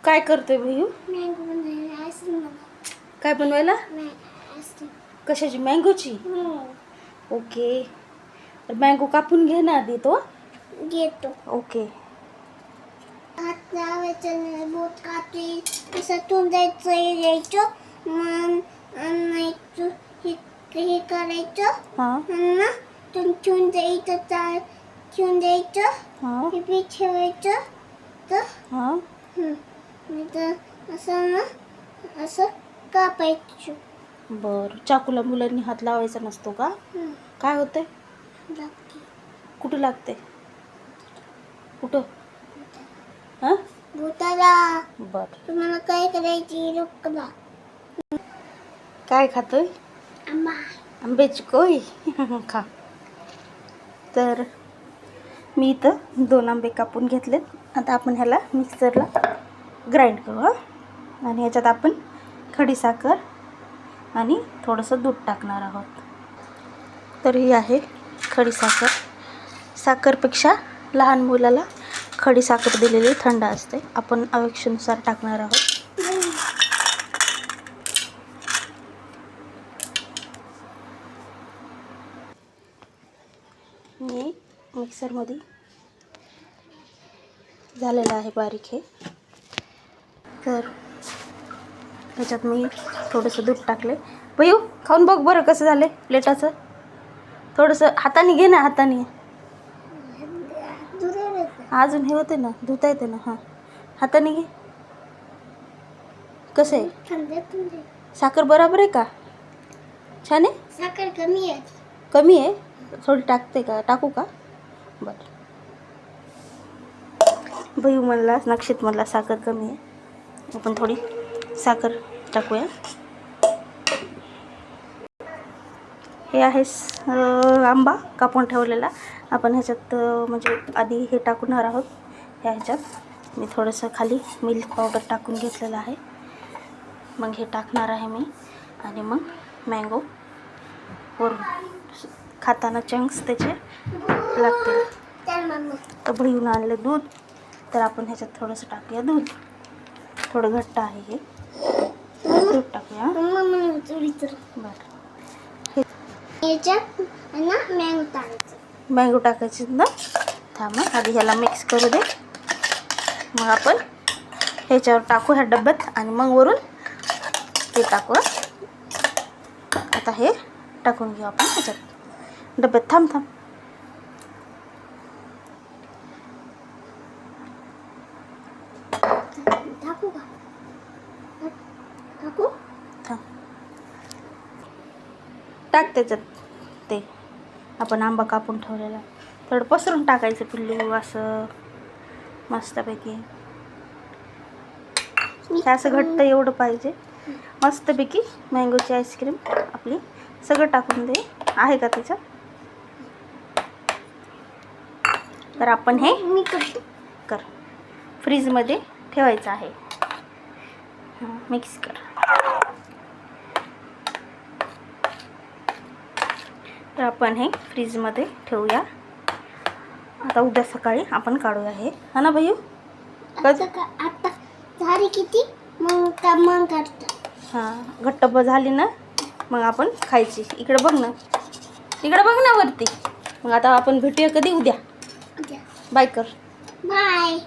काय करतोय भैयू? काय बनवायला? कशाची? मँगोची? ओके. तर मँगो कापून घे ना आधी. तो घेतो. ओके. हात लावायचं नाही, बोट कापली असं तोंडायचं यायचं, मग आणायचं हे करायचं. हां. ना ठेवून द्यायचं, ठेवून द्यायचं. हां. हे बी ठेवायचं. तर हां. तर असं ना असं कापायचं. बरं. चाकूला मुलांनी हात लावायचा नसतो का? काय होतंय? लागते. कुठं लागते? कुठं? हां? भूताला. बरं. तुम्हाला काय करायची? रुकला. काय खातोय? आंबा. आंब्याची कोय. खा. तर मी इथं 2 आंबे कापून घेतलेत. आता आपण ह्याला मिक्सरला ग्राइंड करू. आणि ह्याच्यात आपण खडीसाखर आणि थोडंसं दूध टाकणार आहोत. तर ही आहे खडीसाखर. साखरपेक्षा लहान मुलाला खडीसाखर दिलेली थंड असते. आपण आवश्यकतेनुसार टाकणार आहोत. मी मिक्सरमध्ये झालेलं आहे बारीक हे. तर ह्याच्यात मी थोडंसं दूध टाकले. भैयू खाऊन बघ बरं कसं झालं प्लेटाचं. थोडंसं हाताने घे ना, हाताने. अजून हे होते ना, धुता येते ना. हां, हाताने घे. कसं आहे? साखर बरोबर आहे का? छान आहे. साखर कमी आहे. कमी आहे? थोडी टाकते का? टाकू का? बरं. भैयू म्हणला, नक्षित म्हणला साखर कमी आहे. आपण थोडी साखर टाकूया. हे आहे आंबा कापून ठेवलेला. आपण ह्याच्यात म्हणजे आधी हे टाकणार आहोत. ह्याच्यात मी थोडंसं खाली मिल्क पावडर टाकून घेतलेलं आहे. मग हे टाकणार आहे मी. आणि मग मँगो वरून खाताना चंक्स त्याचे लागतील. तर भैयून आणलं दूध. तर आपण ह्याच्यात थोडंसं टाकूया दूध. थोडं घट्ट आहे हे. दूध टाकूया. बरं. याच्यात ना मँगो टाकायचं. मँगो टाकायचे ना. थांब आधी ह्याला मिक्स करू दे. मग आपण ह्याच्यावर टाकू ह्या डब्यात. आणि मग वरून हे टाकू. आता हे टाकून घेऊ आपण ह्याच्यात डब्यात. थांब टाकू का? टाकू. थांब. टाक त्याच्यात ते आपण आंबा कापून ठेवलेला. थोडं पसरून टाकायचं पिल्लू असं मस्तपैकी. हे असं घट्ट एवढं पाहिजे. मस्तपैकी मँगोची आईस्क्रीम आपली. सगळं टाकून दे. आहे का त्याच्यात? तर आपण हे कर फ्रीजमध्ये ठेवायचं आहे. मिक्स कर. तर आपण हे फ्रीजमध्ये ठेवूया. आता उद्या सकाळी आपण काढूया हे. हा ना भैयू? आता झाली किती मग काढतो. हां, घट्ट झाली ना मग आपण खायची. इकडे बघ ना, इकडे बघ ना वरती. मग आता आपण भेटूया कधी? उद्या. बाय कर. बाय.